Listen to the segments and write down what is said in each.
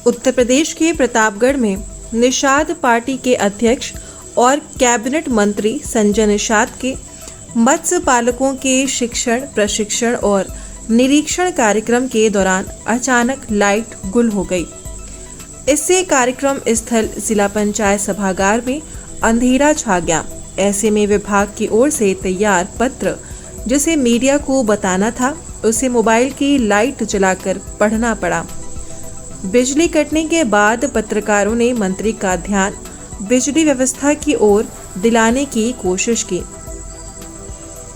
उत्तर प्रदेश के प्रतापगढ़ में निषाद पार्टी के अध्यक्ष और कैबिनेट मंत्री संजय निषाद के मत्स्य पालकों के शिक्षण, प्रशिक्षण और निरीक्षण कार्यक्रम के दौरान अचानक लाइट गुल हो गई। इससे कार्यक्रम स्थल जिला पंचायत सभागार में अंधेरा छा गया। ऐसे में विभाग की ओर से तैयार पत्र जिसे मीडिया को बताना था, उसे मोबाइल की लाइट जलाकर पढ़ना पड़ा। बिजली कटने के बाद पत्रकारों ने मंत्री का ध्यान बिजली व्यवस्था की ओर दिलाने की कोशिश की।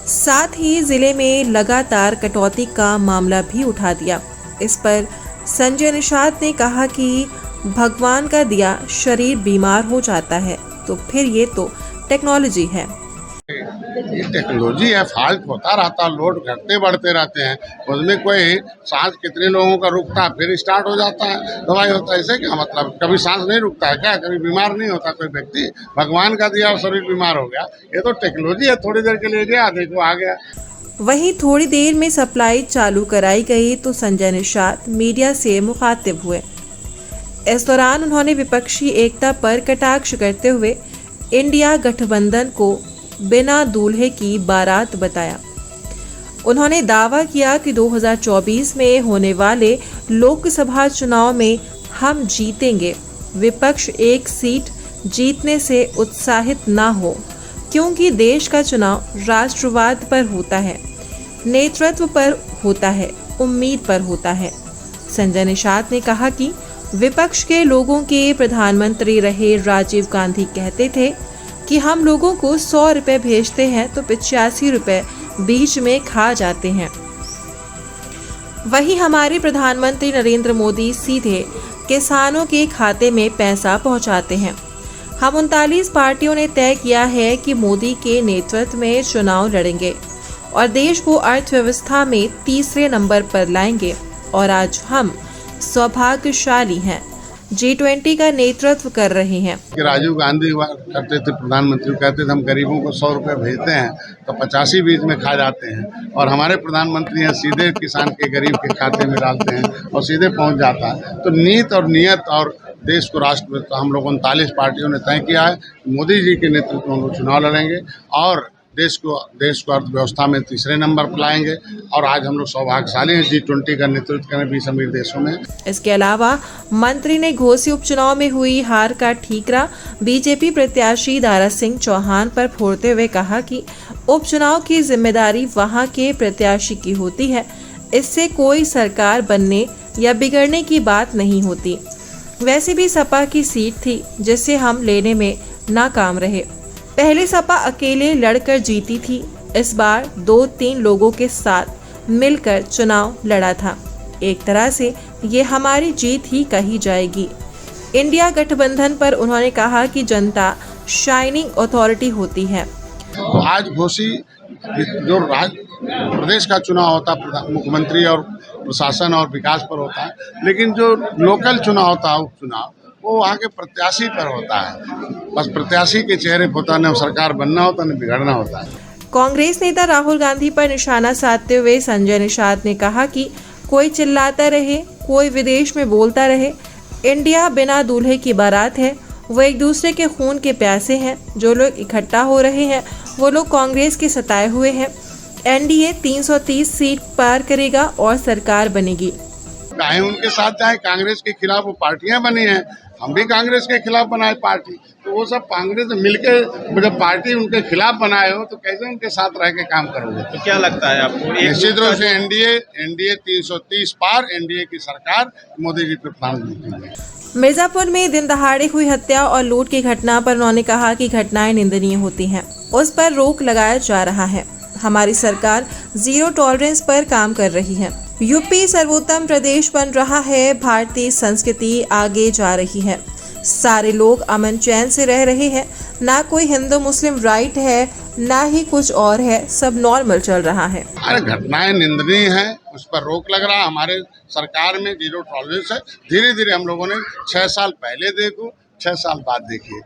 साथ ही जिले में लगातार कटौती का मामला भी उठा दिया। इस पर संजय निषाद ने कहा कि भगवान का दिया शरीर बीमार हो जाता है तो फिर ये तो टेक्नोलॉजी है। ये टेक्नोलॉजी है, फॉल्ट होता रहता, लोड घटते बढ़ते रहते हैं, उसमें कोई सांस कितने लोगों का रुकता है फिर स्टार्ट हो जाता है, दवाई होता है। ऐसे क्या मतलब कभी सांस नहीं रुकता है क्या? कभी बीमार नहीं होता कोई व्यक्ति? भगवान का दिया और शरीर बीमार हो गया, ये तो टेक्नोलॉजी है। थोड़ी देर के लिए गया, देखो आ गया। वहीं थोड़ी देर में सप्लाई चालू कराई गई तो संजय निषाद मीडिया से मुखातिब हुए। इस दौरान उन्होंने विपक्षी एकता पर कटाक्ष करते हुए इंडिया गठबंधन को बिना दूल्हे की बारात बताया। उन्होंने दावा किया कि 2024 में होने वाले लोकसभा चुनाव में हम जीतेंगे। विपक्ष एक सीट जीतने से उत्साहित ना हो, क्योंकि देश का चुनाव राष्ट्रवाद पर होता है, नेतृत्व पर होता है, उम्मीद पर होता है। संजय निषाद ने कहा कि विपक्ष के लोगों के प्रधानमंत्री रहे राजीव गांधी कहते थे कि हम लोगों को 100 रुपए भेजते हैं तो 85 रुपए बीच में खा जाते हैं। वहीं हमारे प्रधानमंत्री नरेंद्र मोदी सीधे किसानों के खाते में पैसा पहुंचाते हैं। हम 39 पार्टियों ने तय किया है कि मोदी के नेतृत्व में चुनाव लड़ेंगे और देश को अर्थव्यवस्था में तीसरे नंबर पर लाएंगे। और आज हम सौभाग्यशाली हैं, G20 का नेतृत्व कर रहे हैं। कि राजीव गांधी हुआ करते थे प्रधानमंत्री, कहते थे हम गरीबों को 100 रुपये भेजते हैं तो 85 बीच में खा जाते हैं, और हमारे प्रधानमंत्री हैं सीधे किसान के गरीब के खाते में डालते हैं और सीधे पहुंच जाता है। तो नीत और नियत और देश को राष्ट्र में तो हम लोग 39 पार्टियों ने तय किया है मोदी जी के नेतृत्व में हम लोग चुनाव लड़ेंगे और देश को अर्थव्यवस्था में तीसरे नंबर पर लाएंगे। और आज हम लोग सौभाग्यशाली हैं G20 का नेतृत्व करें 20 अमीर देशों में। इसके अलावा मंत्री ने घोसी उपचुनाव में हुई हार का ठीकरा बीजेपी प्रत्याशी दारा सिंह चौहान पर फोड़ते हुए कहा कि उपचुनाव की जिम्मेदारी वहां के प्रत्याशी की होती है, इससे कोई सरकार बनने या बिगड़ने की बात नहीं होती। वैसे भी सपा की सीट थी जिसे हम लेने में नाकाम रहे। पहले सपा अकेले लड़कर जीती थी, इस बार 2-3 लोगों के साथ मिलकर चुनाव लड़ा था। एक तरह से ये हमारी जीत ही कही जाएगी। इंडिया गठबंधन पर उन्होंने कहा कि जनता शाइनिंग अथॉरिटी होती है। तो आज घोसी जो प्रदेश का चुनाव होता है मुख्यमंत्री और प्रशासन और विकास पर होता है, लेकिन जो लोकल चुनाव होता है उपचुनाव वो वहाँ के प्रत्याशी पर होता है। बस प्रत्याशी के चेहरे पर होता है, न सरकार बनना होता न बिगड़ना होता है। कांग्रेस नेता राहुल गांधी पर निशाना साधते हुए संजय निषाद ने कहा कि कोई चिल्लाता रहे, कोई विदेश में बोलता रहे, इंडिया बिना दूल्हे की बारात है। वो एक दूसरे के खून के प्यासे हैं। जो लोग इकट्ठा हो रहे हैं वो लोग कांग्रेस के सताए हुए हैं। NDA 330 सीट पार करेगा और सरकार बनेगी। चाहे उनके साथ चाहे कांग्रेस के खिलाफ वो पार्टियां बनी हैं, हम भी कांग्रेस के खिलाफ बनाए पार्टी, तो वो सब कांग्रेस मिलके जब पार्टी उनके खिलाफ बनाए हो तो कैसे उनके साथ रह के काम करोगे? तो क्या लगता है आपको? निश्चित रूप से NDA 330 पार, NDA की सरकार, मोदी जी पे प्रधानमंत्री। मिर्जापुर में दिन दहाड़े हुई हत्या और लूट की घटना पर उन्होंने कहा कि घटनाएं निंदनीय होती हैं, उस पर रोक लगाया जा रहा है। हमारी सरकार जीरो टॉलरेंस पर काम कर रही है। यूपी सर्वोत्तम प्रदेश बन रहा है। भारतीय संस्कृति आगे जा रही है। सारे लोग अमन चैन से रह रहे हैं। ना कोई हिंदू मुस्लिम राइट है, ना ही कुछ और है, सब नॉर्मल चल रहा है। अरे घटनाएं निंदनीय हैं, उस पर रोक लग रहा है। हमारे सरकार में जीरो टॉलरेंस है। धीरे धीरे हम लोगों ने 6 साल पहले देखो, 6 साल बाद देखिए।